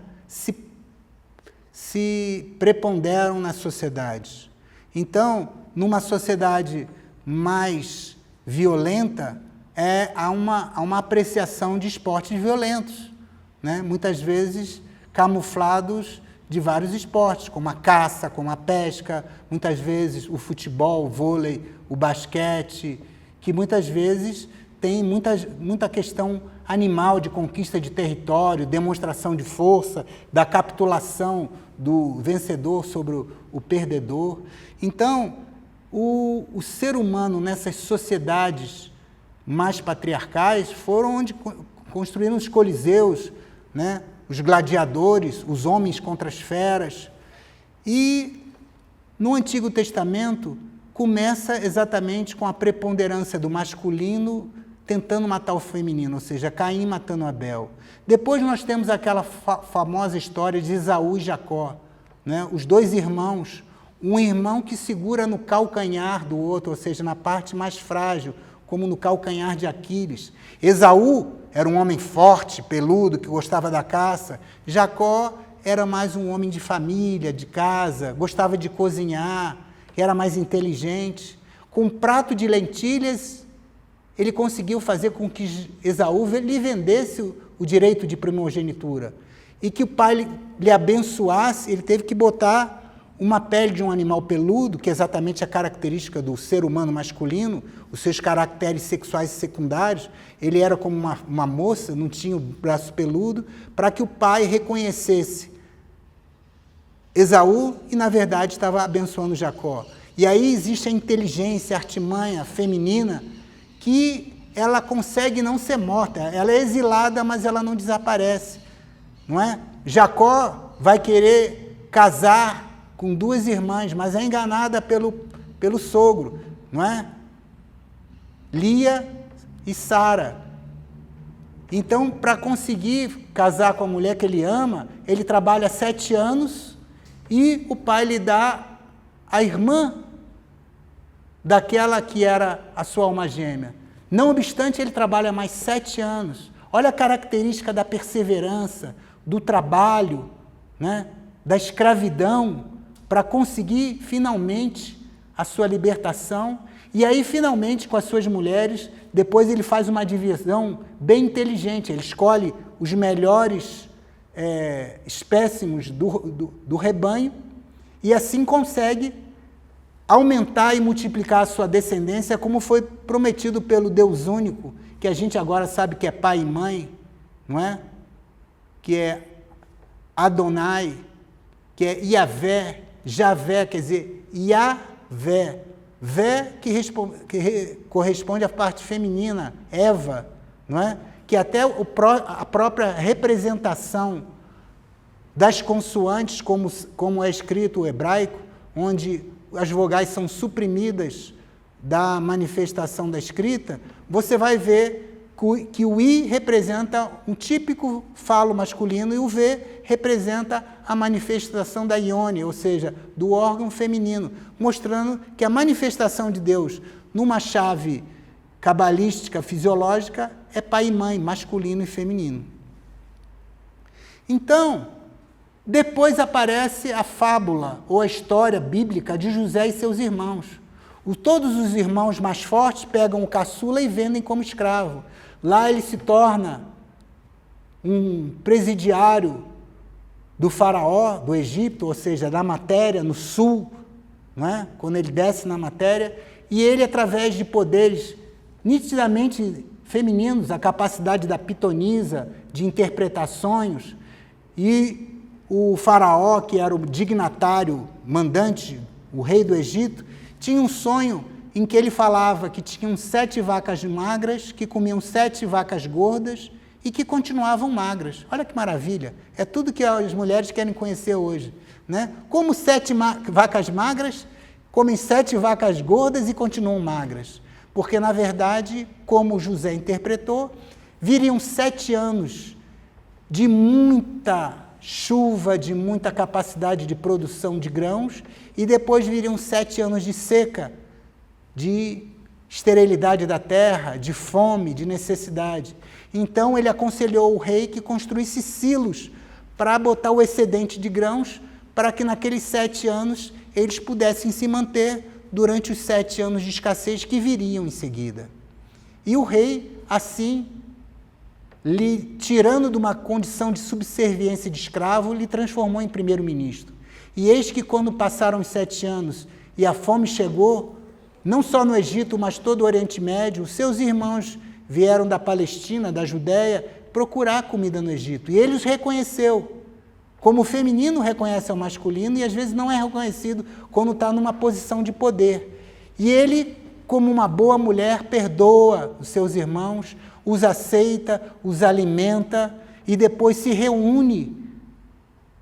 se preponderam nas sociedades. Então, numa sociedade mais violenta, há uma apreciação de esportes violentos, né? Muitas vezes camuflados de vários esportes, como a caça, como a pesca, muitas vezes o futebol, o vôlei, o basquete, que muitas vezes tem muita questão animal de conquista de território, demonstração de força, da capitulação do vencedor sobre o perdedor. Então, o ser humano nessas sociedades mais patriarcais foram onde construíram os coliseus, né? Os gladiadores, os homens contra as feras. E no Antigo Testamento começa exatamente com a preponderância do masculino tentando matar o feminino, ou seja, Caim matando Abel. Depois nós temos aquela famosa história de Esaú e Jacó, né? Os dois irmãos, um irmão que segura no calcanhar do outro, ou seja, na parte mais frágil, como no calcanhar de Aquiles. Esaú era um homem forte, peludo, que gostava da caça. Jacó era mais um homem de família, de casa, gostava de cozinhar, era mais inteligente. Com um prato de lentilhas, ele conseguiu fazer com que Esaú lhe vendesse o direito de primogenitura. E que o pai lhe abençoasse, ele teve que botar uma pele de um animal peludo, que é exatamente a característica do ser humano masculino, os seus caracteres sexuais secundários. Ele era como uma moça, não tinha o braço peludo, para que o pai reconhecesse Esaú e, na verdade, estava abençoando Jacó. E aí existe a inteligência, a artimanha feminina, que ela consegue não ser morta. Ela é exilada, mas ela não desaparece, não é? Jacó vai querer casar com duas irmãs, mas é enganada pelo sogro, não é? Lia e Sara. Então, para conseguir casar com a mulher que ele ama, ele trabalha 7 anos e o pai lhe dá a irmã daquela que era a sua alma gêmea. Não obstante, ele trabalha mais 7 anos. Olha a característica da perseverança, do trabalho, né? Da escravidão, para conseguir, finalmente, a sua libertação. E aí, finalmente, com as suas mulheres, depois ele faz uma divisão bem inteligente. Ele escolhe os melhores espécimes do rebanho e assim consegue aumentar e multiplicar a sua descendência, como foi prometido pelo Deus único, que a gente agora sabe que é pai e mãe, não é? Que é Adonai, que é Iavé, Javé, quer dizer, Iavé, Vé que corresponde à parte feminina, Eva, não é? Que até a própria representação das consoantes, como é escrito o hebraico, onde as vogais são suprimidas da manifestação da escrita, você vai ver que o I representa um típico falo masculino e o V representa a manifestação da ione, ou seja, do órgão feminino, mostrando que a manifestação de Deus numa chave cabalística, fisiológica, é pai e mãe, masculino e feminino. Então, depois aparece a fábula ou a história bíblica de José e seus irmãos. Todos os irmãos mais fortes pegam o caçula e vendem como escravo. Lá ele se torna um presidiário do faraó, do Egito, ou seja, da matéria, no sul, não é? Quando ele desce na matéria, e ele, através de poderes nitidamente femininos, a capacidade da pitonisa, de interpretar sonhos, e o faraó, que era o dignatário mandante, o rei do Egito, tinha um sonho em que ele falava que tinham 7 vacas magras, que comiam 7 vacas gordas e que continuavam magras. Olha que maravilha! É tudo que as mulheres querem conhecer hoje, né? Como 7 vacas magras comem 7 vacas gordas e continuam magras. Porque, na verdade, como José interpretou, viriam 7 anos de muita chuva, de muita capacidade de produção de grãos, e depois viriam 7 anos de seca, de esterilidade da terra, de fome, de necessidade. Então ele aconselhou o rei que construísse silos para botar o excedente de grãos, para que naqueles 7 anos eles pudessem se manter durante os 7 anos de escassez que viriam em seguida. E o rei, assim, lhe tirando de uma condição de subserviência de escravo, lhe transformou em primeiro-ministro. E eis que quando passaram os 7 anos e a fome chegou, não só no Egito, mas todo o Oriente Médio, seus irmãos vieram da Palestina, da Judéia, procurar comida no Egito. E ele os reconheceu, como o feminino reconhece ao masculino, e às vezes não é reconhecido quando está numa posição de poder. E ele, como uma boa mulher, perdoa os seus irmãos, os aceita, os alimenta, e depois se reúne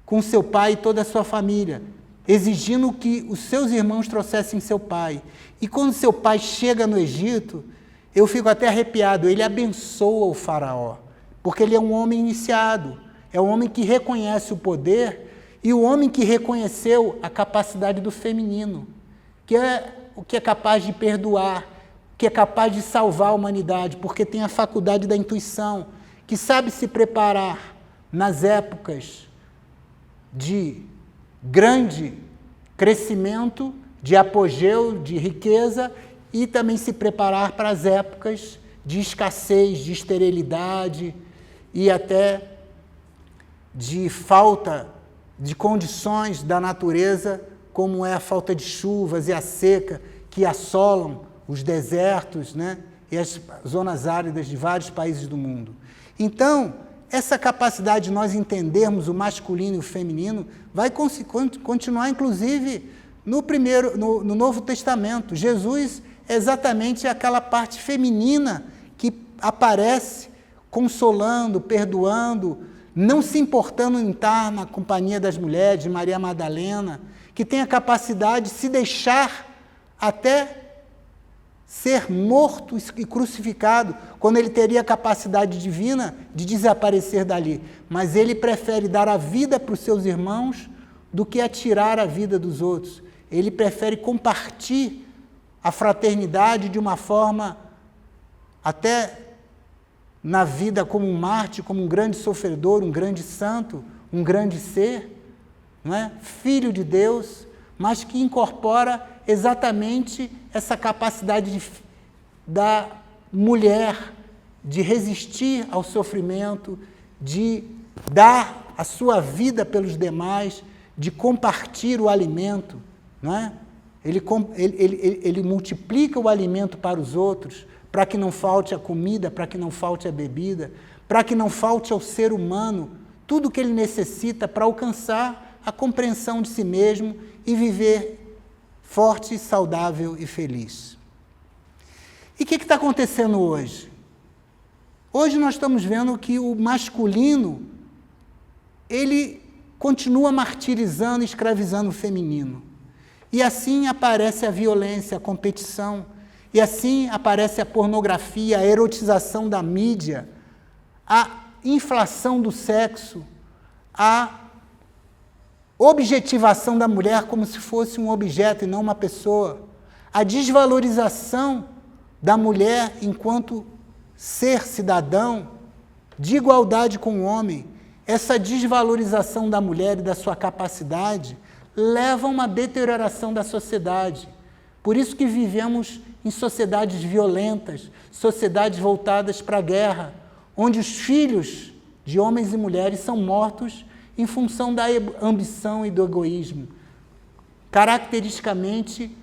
com seu pai e toda a sua família, exigindo que os seus irmãos trouxessem seu pai. E quando seu pai chega no Egito, eu fico até arrepiado, ele abençoa o faraó, porque ele é um homem iniciado, é um homem que reconhece o poder e o homem que reconheceu a capacidade do feminino, que é o que é capaz de perdoar, que é capaz de salvar a humanidade, porque tem a faculdade da intuição, que sabe se preparar nas épocas de grande crescimento, de apogeu, de riqueza, e também se preparar para as épocas de escassez, de esterilidade e até de falta de condições da natureza, como é a falta de chuvas e a seca que assolam os desertos, né, e as zonas áridas de vários países do mundo. Então, essa capacidade de nós entendermos o masculino e o feminino vai continuar, inclusive, no Novo Testamento. Jesus é exatamente aquela parte feminina que aparece consolando, perdoando, não se importando em estar na companhia das mulheres, de Maria Madalena, que tem a capacidade de se deixar até ser morto e crucificado, quando ele teria a capacidade divina de desaparecer dali. Mas ele prefere dar a vida para os seus irmãos do que atirar a vida dos outros. Ele prefere compartilhar a fraternidade de uma forma, até na vida como um mártir, como um grande sofredor, um grande santo, um grande ser, não é? Filho de Deus, mas que incorpora exatamente essa capacidade da mulher de resistir ao sofrimento, de dar a sua vida pelos demais, de compartilhar o alimento, não é? Ele multiplica o alimento para os outros, para que não falte a comida, para que não falte a bebida, para que não falte ao ser humano tudo o que ele necessita para alcançar a compreensão de si mesmo e viver forte, saudável e feliz. E o que está acontecendo hoje? Hoje nós estamos vendo que o masculino, ele continua martirizando e escravizando o feminino. E assim aparece a violência, a competição. E assim aparece a pornografia, a erotização da mídia, a inflação do sexo, a objetivação da mulher como se fosse um objeto e não uma pessoa, a desvalorização da mulher enquanto ser cidadão, de igualdade com o homem. Essa desvalorização da mulher e da sua capacidade leva a uma deterioração da sociedade. Por isso que vivemos em sociedades violentas, sociedades voltadas para a guerra, onde os filhos de homens e mulheres são mortos em função da ambição e do egoísmo. Caracteristicamente,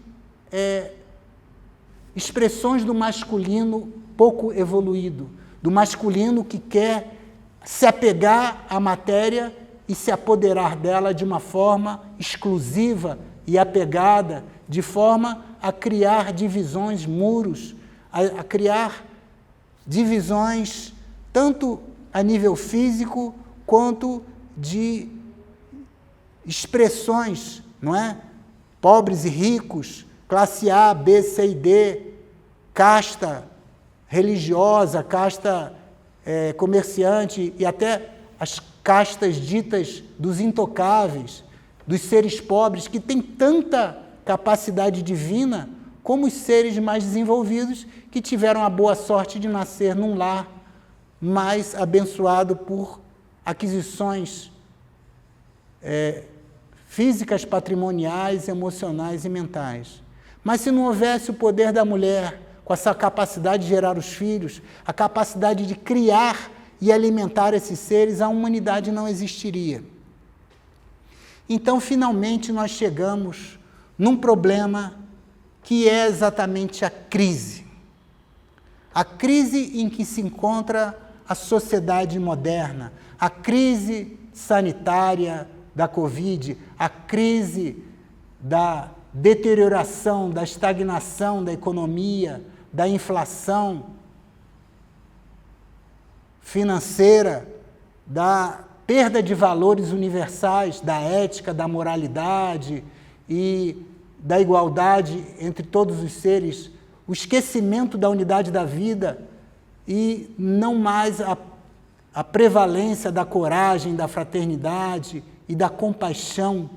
expressões do masculino pouco evoluído, do masculino que quer se apegar à matéria e se apoderar dela de uma forma exclusiva e apegada, de forma a criar divisões, muros, a criar divisões tanto a nível físico quanto de expressões, não é? Pobres e ricos, classe A, B, C e D, casta religiosa, casta comerciante e até as castas ditas dos intocáveis, dos seres pobres, que têm tanta capacidade divina como os seres mais desenvolvidos que tiveram a boa sorte de nascer num lar mais abençoado por aquisições físicas, patrimoniais, emocionais e mentais. Mas se não houvesse o poder da mulher, com essa capacidade de gerar os filhos, a capacidade de criar e alimentar esses seres, a humanidade não existiria. Então, finalmente, nós chegamos num problema que é exatamente a crise. A crise em que se encontra a sociedade moderna, a crise sanitária da Covid, a crise da deterioração, da estagnação da economia, da inflação financeira, da perda de valores universais, da ética, da moralidade e da igualdade entre todos os seres, o esquecimento da unidade da vida e não mais a prevalência da coragem, da fraternidade e da compaixão,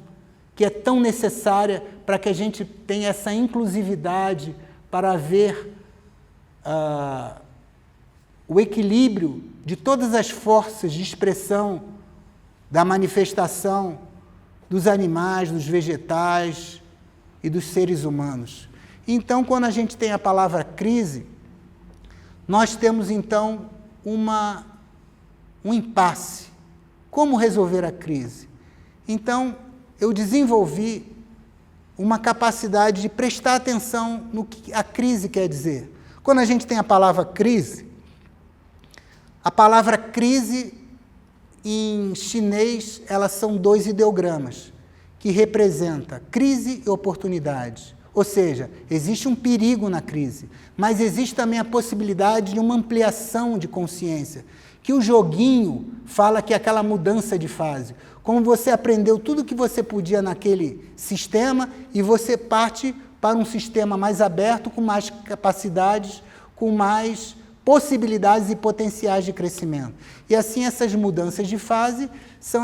que é tão necessária para que a gente tenha essa inclusividade, para ver o equilíbrio de todas as forças de expressão da manifestação dos animais, dos vegetais e dos seres humanos. Então, quando a gente tem a palavra crise, nós temos, então, um impasse. Como resolver a crise? Então, eu desenvolvi uma capacidade de prestar atenção no que a crise quer dizer. Quando a gente tem a palavra crise em chinês, elas são 2 ideogramas, que representam crise e oportunidade. Ou seja, existe um perigo na crise, mas existe também a possibilidade de uma ampliação de consciência, que o joguinho fala que é aquela mudança de fase. Como você aprendeu tudo o que você podia naquele sistema e você parte para um sistema mais aberto, com mais capacidades, com mais possibilidades e potenciais de crescimento. E assim essas mudanças de fase são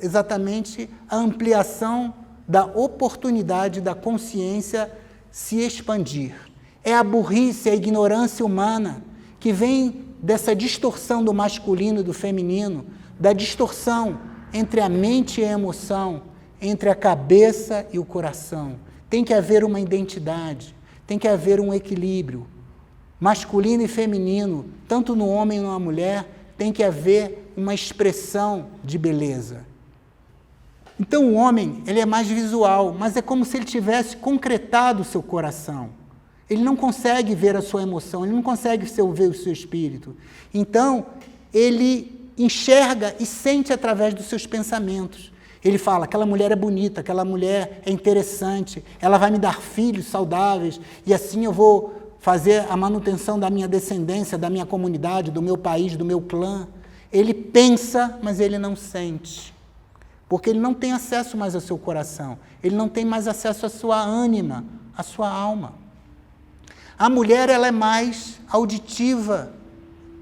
exatamente a ampliação da oportunidade da consciência se expandir. É a burrice, a ignorância humana que vem dessa distorção do masculino e do feminino, da distorção entre a mente e a emoção, entre a cabeça e o coração. Tem que haver uma identidade, tem que haver um equilíbrio. Masculino e feminino, tanto no homem como na mulher, tem que haver uma expressão de beleza. Então o homem, ele é mais visual, mas é como se ele tivesse concretado o seu coração. Ele não consegue ver a sua emoção, ele não consegue ver o seu espírito. Então, ele enxerga e sente através dos seus pensamentos. Ele fala, aquela mulher é bonita, aquela mulher é interessante, ela vai me dar filhos saudáveis, e assim eu vou fazer a manutenção da minha descendência, da minha comunidade, do meu país, do meu clã. Ele pensa, mas ele não sente. Porque ele não tem acesso mais ao seu coração. Ele não tem mais acesso à sua ânima, à sua alma. A mulher, ela é mais auditiva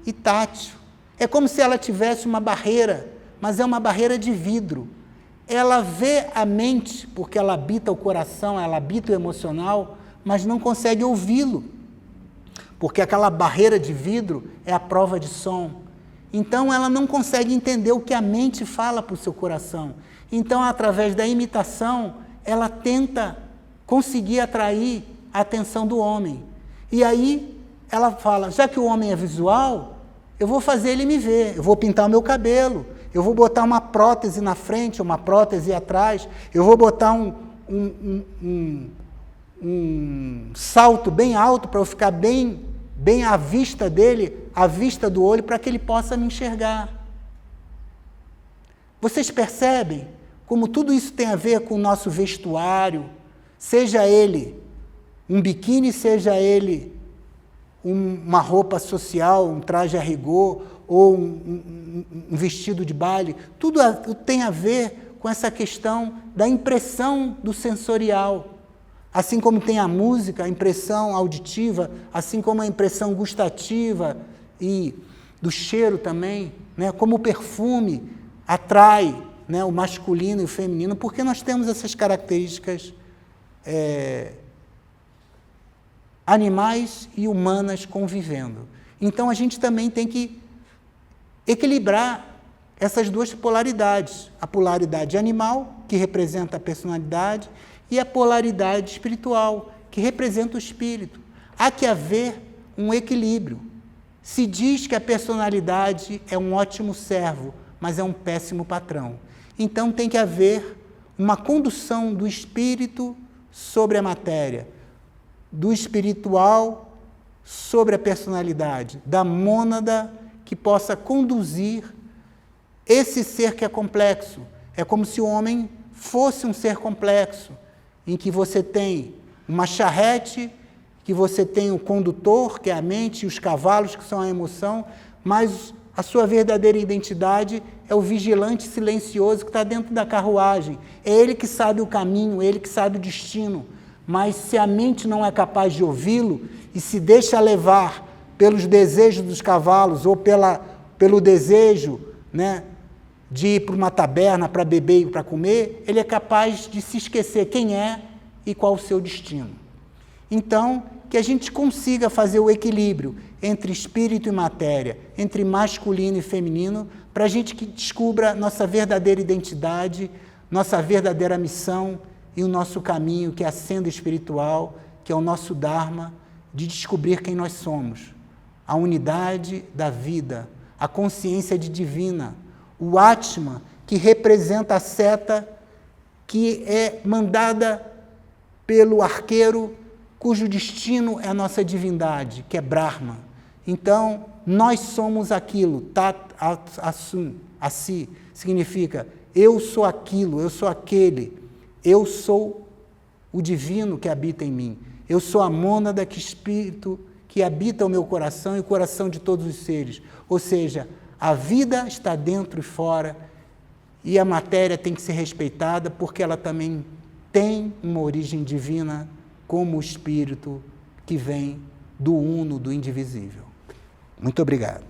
e tátil. É como se ela tivesse uma barreira, mas é uma barreira de vidro. Ela vê a mente, porque ela habita o coração, ela habita o emocional, mas não consegue ouvi-lo, porque aquela barreira de vidro é a prova de som. Então, ela não consegue entender o que a mente fala para o seu coração. Então, através da imitação, ela tenta conseguir atrair a atenção do homem. E aí, ela fala, já que o homem é visual, eu vou fazer ele me ver, eu vou pintar o meu cabelo, eu vou botar uma prótese na frente, uma prótese atrás, eu vou botar um salto bem alto para eu ficar bem à vista dele, à vista do olho, para que ele possa me enxergar. Vocês percebem como tudo isso tem a ver com o nosso vestuário, seja ele um biquíni, seja ele uma roupa social, um traje a rigor, ou um vestido de baile, tudo tem a ver com essa questão da impressão do sensorial. Assim como tem a música, a impressão auditiva, assim como a impressão gustativa e do cheiro também, né? Como o perfume atrai, né, o masculino e o feminino, porque nós temos essas características animais e humanas convivendo. Então, a gente também tem que equilibrar essas duas polaridades. A polaridade animal, que representa a personalidade, e a polaridade espiritual, que representa o espírito. Há que haver um equilíbrio. Se diz que a personalidade é um ótimo servo, mas é um péssimo patrão. Então tem que haver uma condução do espírito sobre a matéria, do espiritual sobre a personalidade, da mônada que possa conduzir esse ser que é complexo. É como se o homem fosse um ser complexo, em que você tem uma charrete, que você tem o condutor, que é a mente, e os cavalos, que são a emoção, mas a sua verdadeira identidade é o vigilante silencioso que está dentro da carruagem. É ele que sabe o caminho, ele que sabe o destino. Mas se a mente não é capaz de ouvi-lo e se deixa levar pelos desejos dos cavalos ou pelo desejo, né, de ir para uma taberna para beber e para comer, ele é capaz de se esquecer quem é e qual o seu destino. Então, que a gente consiga fazer o equilíbrio entre espírito e matéria, entre masculino e feminino, para a gente que descubra nossa verdadeira identidade, nossa verdadeira missão e o nosso caminho, que é a senda espiritual, que é o nosso Dharma, de descobrir quem nós somos. A unidade da vida, a consciência de divina, o Atma, que representa a seta que é mandada pelo arqueiro, cujo destino é a nossa divindade, que é Brahma. Então, nós somos aquilo, Tat Asum, assim, significa eu sou aquilo, eu sou aquele, eu sou o divino que habita em mim, eu sou a mônada que espírito que habita o meu coração e o coração de todos os seres. Ou seja, a vida está dentro e fora, e a matéria tem que ser respeitada, porque ela também tem uma origem divina, como o espírito que vem do uno, do indivisível. Muito obrigado.